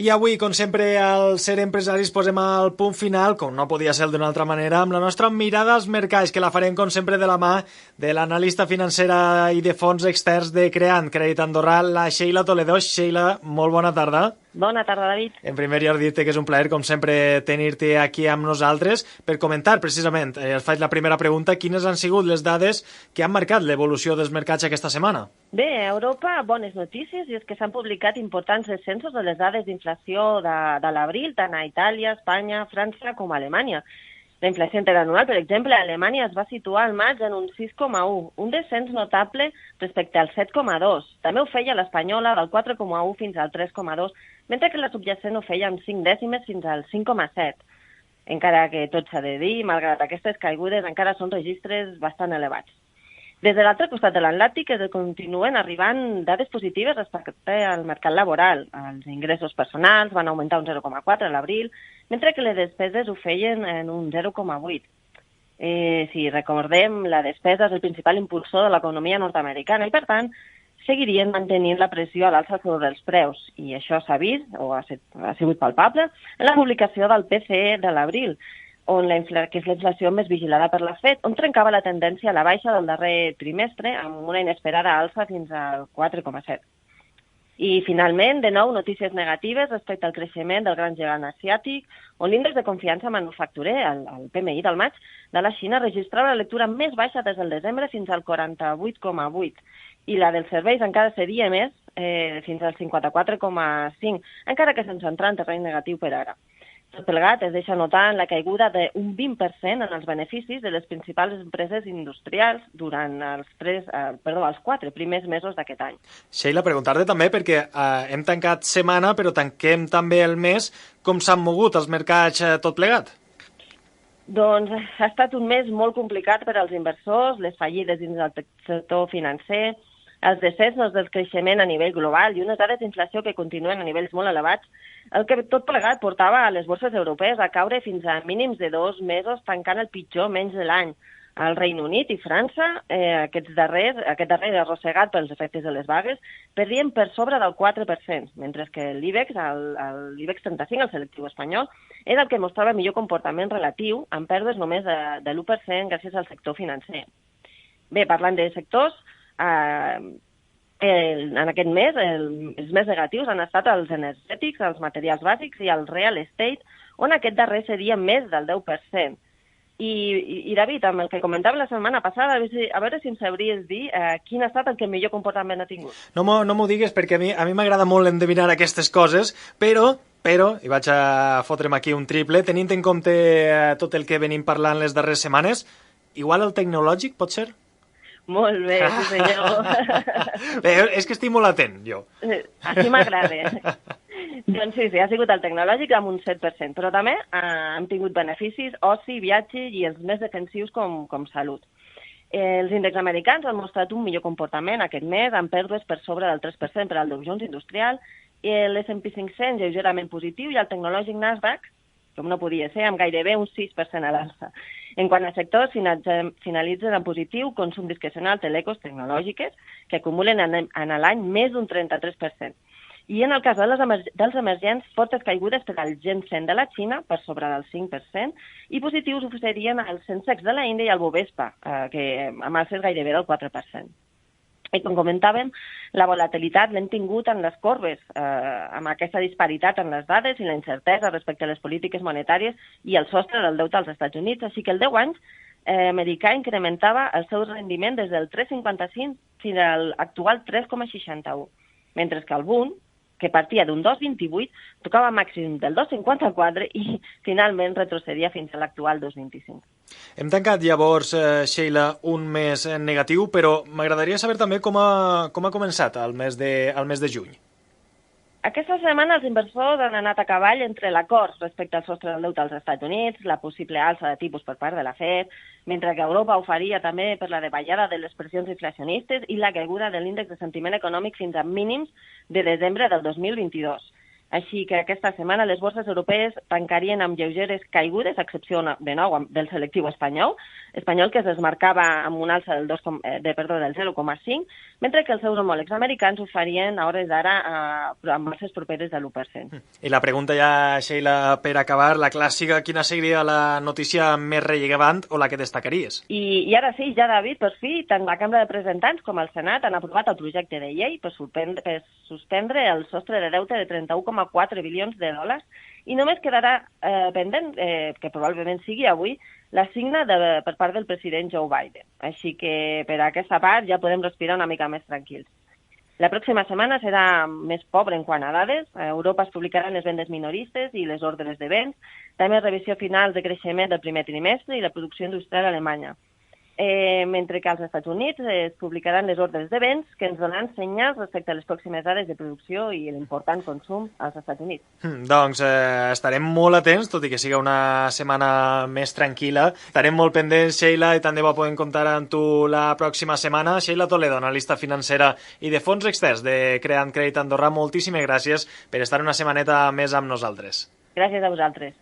I avui, com sempre, al Ser Empresaris posem el punt final, com no podia ser d'una altra manera, amb la nostra mirada als mercats, que la farem, com sempre, de la mà de l'analista financera i de fons externs de Creant, Crèdit Andorra, la Sheila Toledo. Sheila, molt bona tarda. Bona tarda, David. En primer lloc, dir-te que és un plaer, com sempre, tenir-te aquí amb nosaltres per comentar, precisament, faig la primera pregunta, quines han sigut les dades que han marcat l'evolució dels mercats aquesta setmana? Bé, a Europa, bones notícies, i és que s'han publicat importants descensos de les dades d'inflació de l'abril, tant a Itàlia, Espanya, França com a Alemanya. La inflació interanual, per exemple, a Alemanya es va situar al maig en un 6,1, un descens notable respecte al 7,2. També ho feia l'espanyola del 4,1 fins al 3,2, mentre que la subjacent ho feia amb 5 dècimes fins al 5,7. Encara que tot s'ha de dir, malgrat aquestes caigudes, encara són registres bastant elevats. Des de l'altre costat de l'Atlàntic continuen arribant dades positives respecte al mercat laboral. Els ingressos personals van augmentar un 0,4 a l'abril, mentre que les despeses ho feien en un 0,8. Si recordem, la despesa és el principal impulsor de l'economia nord-americana i, per tant, seguirien mantenint la pressió a l'alça sobre els preus. I això s'ha vist, o ha sigut palpable, en la publicació del PCE de l'abril, que és la inflació més vigilada per la FED, on trencava la tendència a la baixa del darrer trimestre amb una inesperada alça fins al 4,7. I, finalment, de nou, notícies negatives respecte al creixement del gran gegant asiàtic, on l'índex de confiança manufacturer, el PMI del maig, de la Xina registrava la lectura més baixa des del desembre fins al 48,8, i la dels serveis encara cedia més, fins al 54,5, encara que sense entrar en terreny negatiu per ara. Tot plegat es deixa notar en la caiguda d'un 20% en els beneficis de les principals empreses industrials durant els 4 primers mesos d'aquest any. Sheila, preguntar-te també, perquè hem tancat setmana, però tanquem també el mes. Com s'han mogut els mercats tot plegat? Doncs ha estat un mes molt complicat per als inversors, les fallides dins del sector financer, els descensos del creixement a nivell global i unes dades d'inflació que continuen a nivells molt elevats, el que tot plegat portava a les borses europees a caure fins a mínims de 2 mesos, tancant el pitjor menys de l'any. Al Regne Unit i França, aquest darrer arrossegat pels efectes de les vagues, perdien per sobre del 4%, mentre que l'IBEX, l'IBEX 35, el selectiu espanyol, era el que mostrava millor comportament relatiu, amb pèrdues només de l'1% gràcies al sector financer. Bé, parlant de sectors, en aquest mes, els més negatius han estat els energètics, els materials bàsics i el real estate, on aquest darrer seria més del 10%. I David, amb el que comentava la setmana passada, a veure si em sabries dir quin ha estat el que millor comportament ha tingut. No m'ho digues, perquè a mi m'agrada molt endevinar aquestes coses, però, i vaig a fotre'm aquí un triple, tenint en compte tot el que venim parlant les darreres setmanes, igual el tecnològic pot ser? Molt bé, sí senyor. Bé, és que estic molt atent, jo. Així m'agrada. Doncs sí, ha sigut el tecnològic amb un 7%, però també hem tingut beneficis, oci, viatge i els més defensius com salut. Els índexs americans han mostrat un millor comportament aquest mes, amb pèrdues per sobre del 3% per al Dow Jones Industrial, l'S&P 500 lleugerament positiu i el tecnològic Nasdaq, com no podia ser, amb gairebé un 6% a l'alça. En quant a sectors, finalitzen en positiu consum discrecional, telecos, tecnològiques, que acumulen en l'any més d'un 33%. I en el cas dels emergents, fortes caigudes per al Shenzhen de la Xina, per sobre del 5%, i positius ho serien el Sensex de la Índia i el Bovespa, que amb alces gairebé del 4%. I com comentàvem, la volatilitat l'hem tingut en les corbes, amb aquesta disparitat en les dades i la incertesa respecte a les polítiques monetàries i el sostre del deute als Estats Units. Així que el 10 anys americà incrementava el seu rendiment des del 3,55 fins a l'actual 3,61, mentre que el Bund, que partia d'un 2,28, tocava màxim del 2,54 i finalment retrocedia fins a l'actual 2,25. Hem tancat llavors, Sheila, un mes negatiu, però m'agradaria saber també com ha començat el mes de juny. Aquesta setmana els inversors han anat a cavall entre l'acord respecte al sostre del deute als Estats Units, la possible alça de tipus per part de la FED, mentre que Europa ho faria també per la davallada de les pressions inflacionistes i la caiguda de l'índex de sentiment econòmic fins a mínims de desembre del 2022. Així que aquesta setmana les borses europees tancarien amb lleugeres caigudes, a excepció de nou del selectiu espanyol, que es desmarcava amb una alça del 0,5, mentre que els seus homòlegs americans ho farien a hores d'ara amb marxes properes de l'1%. I la pregunta ja, Sheila, per acabar, la clàssica, quina seria la notícia més rellevant o la que destacaries? I ara sí, ja David, per fi, tant la Cambra de Representants com el Senat han aprovat el projecte de llei per suspendre el sostre de deute de 31,4 bilions de dòlars i només quedarà pendent, que probablement sigui avui, la signa per part del president Joe Biden. Així que per aquesta part ja podem respirar una mica més tranquils. La pròxima setmana serà més pobra en quant a dades. A Europa es publicaran les vendes minoristes i les ordres de béns, també revisió final de creixement del primer trimestre i la producció industrial alemanya. Mentre que als Estats Units es publicaran les ordres de béns que ens donaran senyals respecte a les pròximes dades de producció i l'important consum als Estats Units. Doncs estarem molt atents, tot i que siga una setmana més tranquil·la. Estarem molt pendents, Sheila, i tant de bo podem comptar amb tu la pròxima setmana. Sheila Toledo, analista financera i de fons externs de Creant Crèdit Andorra, moltíssimes gràcies per estar una setmaneta més amb nosaltres. Gràcies a vosaltres.